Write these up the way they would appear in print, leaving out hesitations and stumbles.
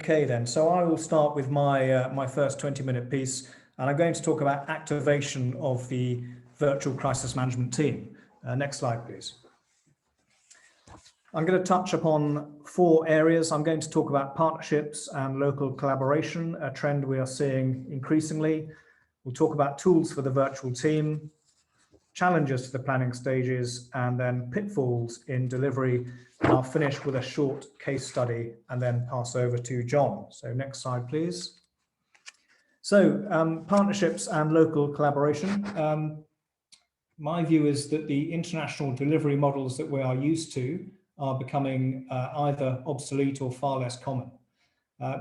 Okay then, so I will start with my first 20-minute piece, and I'm going to talk about activation of the virtual crisis management team. Next slide, please. I'm going to touch upon 4 areas. I'm going to talk about partnerships and local collaboration, a trend we are seeing increasingly. We'll talk about tools for the virtual team, challenges to the planning stages, and then pitfalls in delivery. And I'll finish with a short case study and then pass over to John. So next slide, please. So partnerships and local collaboration. My view is that the international delivery models that we are used to are becoming either obsolete or far less common.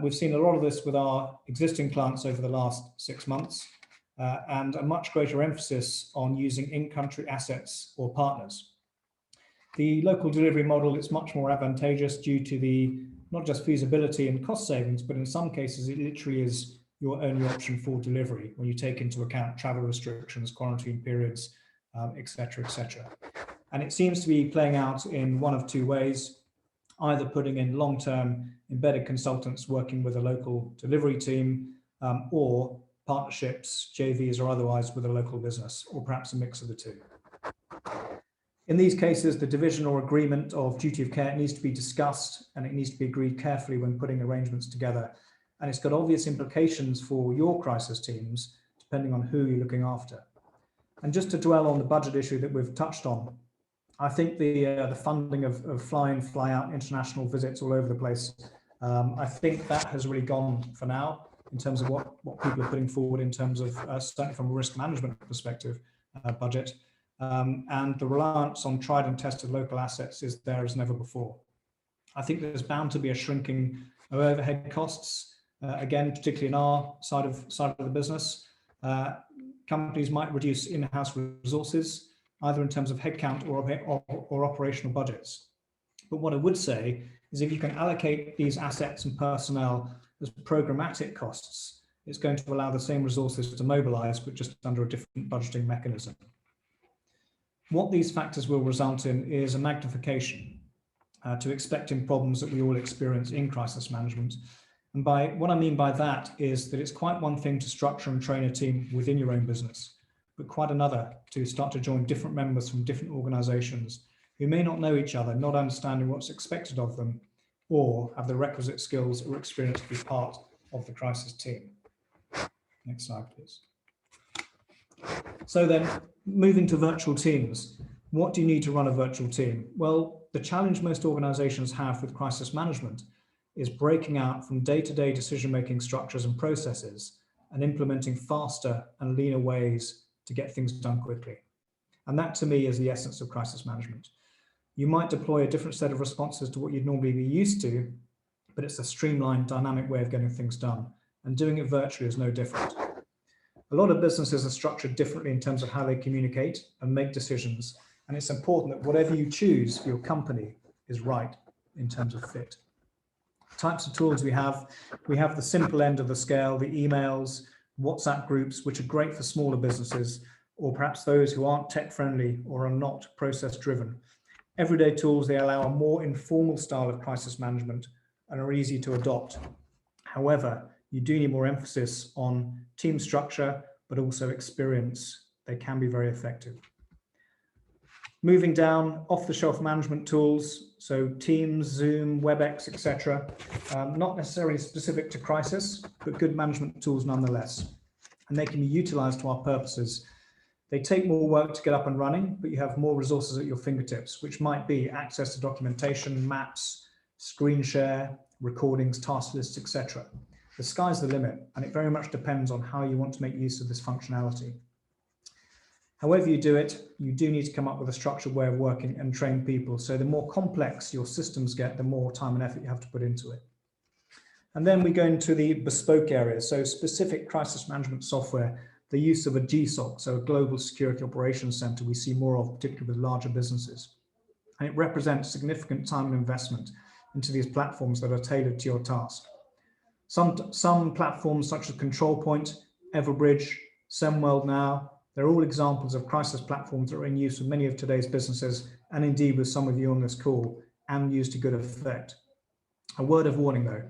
We've seen a lot of this with our existing clients over the last 6 months. And a much greater emphasis on using in-country assets or partners. The local delivery model is much more advantageous due to the not just feasibility and cost savings, but in some cases it literally is your only option for delivery when you take into account travel restrictions, quarantine periods, etc., etc. And it seems to be playing out in one of 2 ways, either putting in long-term embedded consultants working with a local delivery team, or partnerships, JVs or otherwise with a local business, or perhaps a mix of the 2. In these cases, the division or agreement of duty of care needs to be discussed, and it needs to be agreed carefully when putting arrangements together. And it's got obvious implications for your crisis teams, depending on who you're looking after. And just to dwell on the budget issue that we've touched on, I think the funding of fly-in, fly-out international visits all over the place, I think that has really gone for now, in terms of what people are putting forward in terms of, certainly from a risk management perspective, budget. And the reliance on tried and tested local assets is there as never before. I think there's bound to be a shrinking of overhead costs, again, particularly in our side of the business. Companies might reduce in-house resources, either in terms of headcount or operational budgets. But what I would say is if you can allocate these assets and personnel as programmatic costs, it's going to allow the same resources to mobilize, but just under a different budgeting mechanism. What these factors will result in is a magnification to expecting problems that we all experience in crisis management. And what I mean by that is that it's quite one thing to structure and train a team within your own business, but quite another to start to join different members from different organizations who may not know each other, not understanding what's expected of them, or have the requisite skills or experience to be part of the crisis team. Next slide, please. So then, moving to virtual teams, what do you need to run a virtual team? Well, the challenge most organizations have with crisis management is breaking out from day-to-day decision-making structures and processes and implementing faster and leaner ways to get things done quickly. And that, to me, is the essence of crisis management. You might deploy a different set of responses to what you'd normally be used to, but it's a streamlined, dynamic way of getting things done. And doing it virtually is no different. A lot of businesses are structured differently in terms of how they communicate and make decisions. And it's important that whatever you choose for your company is right in terms of fit. Types of tools we have the simple end of the scale, the emails, WhatsApp groups, which are great for smaller businesses, or perhaps those who aren't tech friendly or are not process driven. Everyday tools, they allow a more informal style of crisis management and are easy to adopt. However, you do need more emphasis on team structure, but also experience. They can be very effective. Moving down, off-the-shelf management tools, so Teams, Zoom, WebEx, etc. Not necessarily specific to crisis, but good management tools nonetheless. And they can be utilized to our purposes. They take more work to get up and running, but you have more resources at your fingertips, which might be access to documentation, maps, screen share, recordings, task lists, etc. The sky's the limit, and it very much depends on how you want to make use of this functionality. However you do it, you do need to come up with a structured way of working and train people. So the more complex your systems get, the more time and effort you have to put into it. And then we go into the bespoke areas. So specific crisis management software, the use of a GSOC, so a Global Security Operations Center, we see more of, particularly with larger businesses. And it represents significant time and investment into these platforms that are tailored to your task. Some platforms such as Control Point, Everbridge, SemWorld now, they're all examples of crisis platforms that are in use with many of today's businesses, and indeed with some of you on this call, and used to good effect. A word of warning though,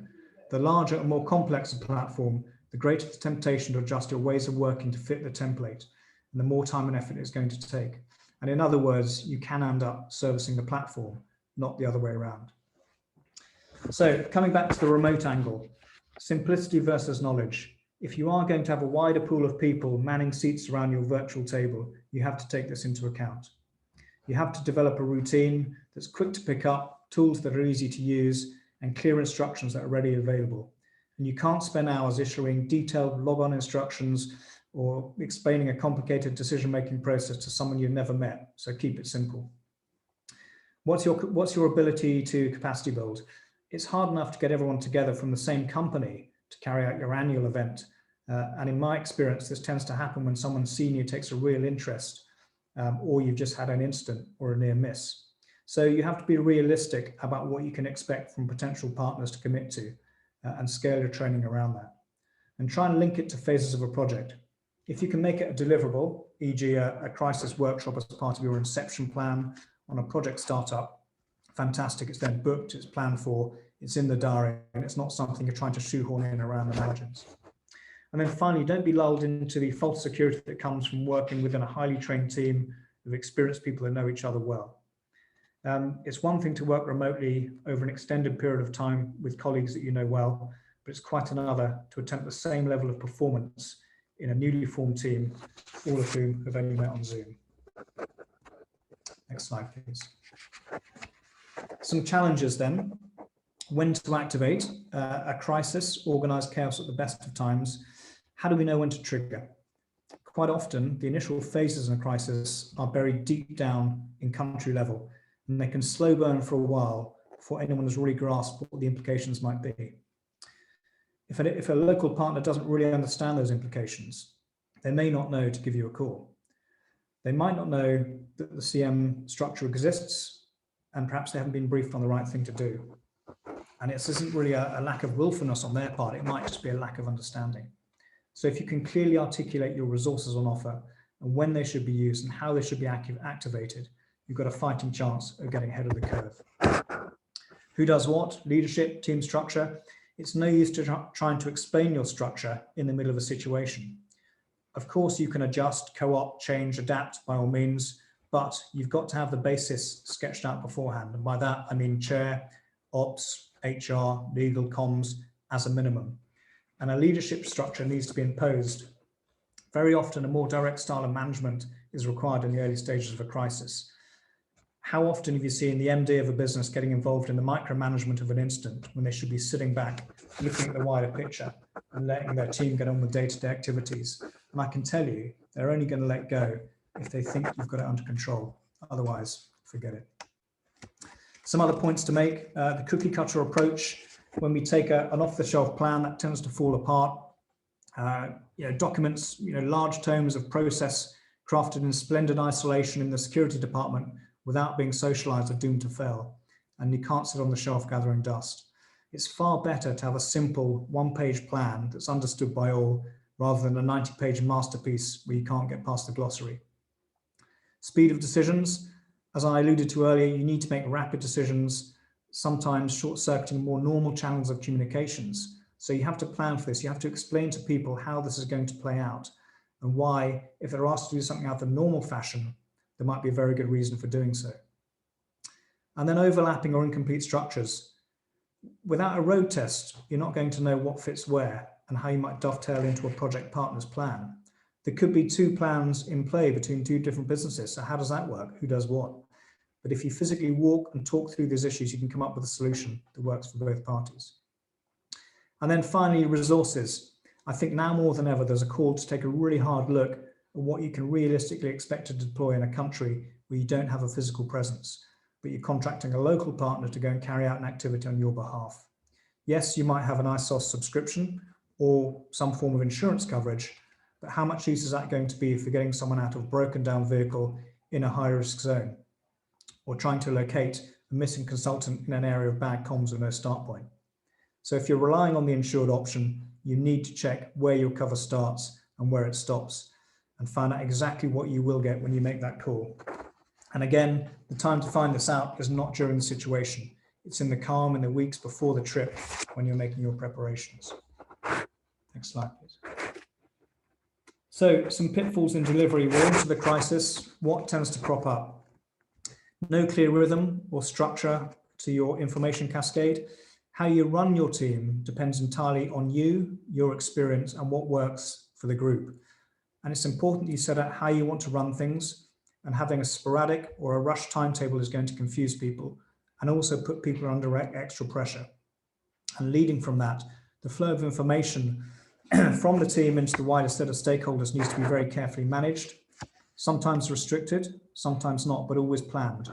the larger and more complex a platform, the greater the temptation to adjust your ways of working to fit the template, and the more time and effort it's going to take. And in other words, you can end up servicing the platform, not the other way around. So coming back to the remote angle, simplicity versus knowledge. If you are going to have a wider pool of people manning seats around your virtual table, you have to take this into account. You have to develop a routine that's quick to pick up, tools that are easy to use, and clear instructions that are readily available. And you can't spend hours issuing detailed log-on instructions or explaining a complicated decision-making process to someone you've never met. So keep it simple. What's your ability to capacity build? It's hard enough to get everyone together from the same company to carry out your annual event. And in my experience, this tends to happen when someone senior takes a real interest or you've just had an incident or a near miss. So you have to be realistic about what you can expect from potential partners to commit to and scale your training around that. And try and link it to phases of a project. If you can make it a deliverable, e.g. a crisis workshop as part of your inception plan on a project startup, fantastic, it's then booked, it's planned for, it's in the diary, and it's not something you're trying to shoehorn in around the margins. And then finally, don't be lulled into the false security that comes from working within a highly trained team of experienced people who know each other well. It's one thing to work remotely over an extended period of time with colleagues that you know well, but it's quite another to attempt the same level of performance in a newly formed team, all of whom have only met on Zoom. Next slide, please. Some challenges then. When to activate a crisis, organize chaos at the best of times. How do we know when to trigger? Quite often, the initial phases in a crisis are buried deep down in country level, and they can slow burn for a while before anyone has really grasped what the implications might be. If a local partner doesn't really understand those implications, they may not know to give you a call. They might not know that the CM structure exists, and perhaps they haven't been briefed on the right thing to do. And this isn't really a lack of willfulness on their part, it might just be a lack of understanding. So if you can clearly articulate your resources on offer and when they should be used and how they should be activated, you've got a fighting chance of getting ahead of the curve. Who does what? Leadership, team structure. It's no use to trying to explain your structure in the middle of a situation. Of course, you can adjust, co-opt, change, adapt by all means, but you've got to have the basis sketched out beforehand. And by that, I mean chair, ops, HR, legal, comms as a minimum. And a leadership structure needs to be imposed. Very often, a more direct style of management is required in the early stages of a crisis. How often have you seen the MD of a business getting involved in the micromanagement of an incident when they should be sitting back, looking at the wider picture and letting their team get on with day-to-day activities? And I can tell you, they're only going to let go if they think you've got it under control. Otherwise, forget it. Some other points to make, the cookie cutter approach. When we take an off-the-shelf plan, that tends to fall apart. Documents, large tomes of process crafted in splendid isolation in the security department without being socialized are doomed to fail. And you can't sit on the shelf gathering dust. It's far better to have a simple one-page plan that's understood by all rather than a 90-page masterpiece where you can't get past the glossary. Speed of decisions. As I alluded to earlier, you need to make rapid decisions, sometimes short-circuiting more normal channels of communications. So you have to plan for this. You have to explain to people how this is going to play out and why, if they're asked to do something out of the normal fashion, there might be a very good reason for doing so. And then overlapping or incomplete structures. Without a road test, you're not going to know what fits where and how you might dovetail into a project partner's plan. There could be two plans in play between two different businesses. So how does that work? Who does what? But if you physically walk and talk through these issues, you can come up with a solution that works for both parties. And then finally, resources. I think now more than ever, there's a call to take a really hard look at what you can realistically expect to deploy in a country where you don't have a physical presence, but you're contracting a local partner to go and carry out an activity on your behalf. Yes, you might have an ISOS subscription or some form of insurance coverage, but how much use is that going to be for getting someone out of a broken down vehicle in a high risk zone, or trying to locate a missing consultant in an area of bad comms with no start point? So if you're relying on the insured option, you need to check where your cover starts and where it stops and find out exactly what you will get when you make that call. And again, the time to find this out is not during the situation. It's in the calm in the weeks before the trip when you're making your preparations. Next slide, please. So some pitfalls in delivery. We're into the crisis. What tends to crop up? No clear rhythm or structure to your information cascade. How you run your team depends entirely on you, your experience, and what works for the group. And it's important you set out how you want to run things, and having a sporadic or a rush timetable is going to confuse people and also put people under extra pressure. And leading from that, the flow of information from the team into the wider set of stakeholders needs to be very carefully managed, sometimes restricted, sometimes not, but always planned.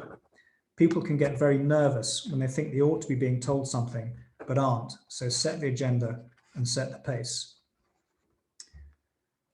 People can get very nervous when they think they ought to be being told something, but aren't. So set the agenda and set the pace.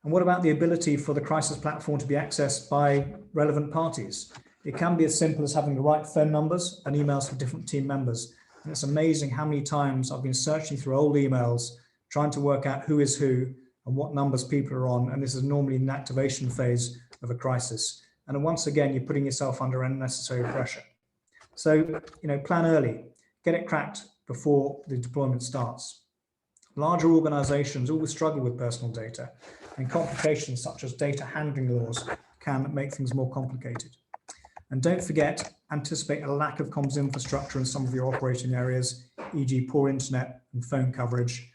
And what about the ability for the crisis platform to be accessed by relevant parties? It can be as simple as having the right phone numbers and emails for different team members. And it's amazing how many times I've been searching through old emails, trying to work out who is who and what numbers people are on. And this is normally an activation phase of a crisis. And once again, you're putting yourself under unnecessary pressure. So, plan early, get it cracked before the deployment starts. Larger organizations always struggle with personal data, and complications such as data handling laws can make things more complicated. And don't forget, anticipate a lack of comms infrastructure in some of your operating areas, e.g. poor internet and phone coverage.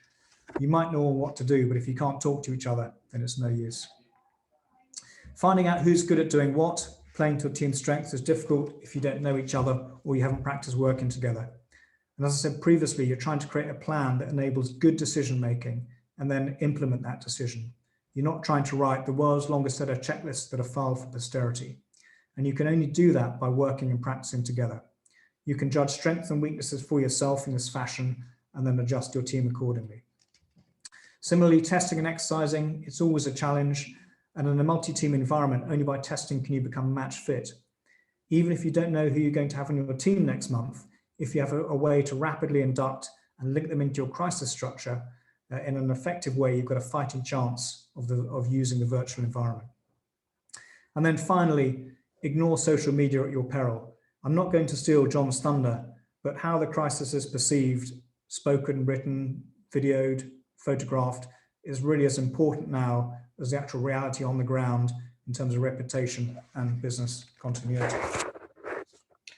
You might know what to do, but if you can't talk to each other, then it's no use. Finding out who's good at doing what, playing to a team's strengths is difficult if you don't know each other or you haven't practiced working together. And as I said previously, you're trying to create a plan that enables good decision making and then implement that decision. You're not trying to write the world's longest set of checklists that are filed for posterity. And you can only do that by working and practicing together. You can judge strengths and weaknesses for yourself in this fashion and then adjust your team accordingly. Similarly, testing and exercising, it's always a challenge. And in a multi-team environment, only by testing can you become match fit. Even if you don't know who you're going to have on your team next month, if you have a way to rapidly induct and link them into your crisis structure in an effective way, you've got a fighting chance of using the virtual environment. And then finally, ignore social media at your peril. I'm not going to steal John's thunder, but how the crisis is perceived, spoken, written, videoed, photographed, is really as important now as the actual reality on the ground in terms of reputation and business continuity.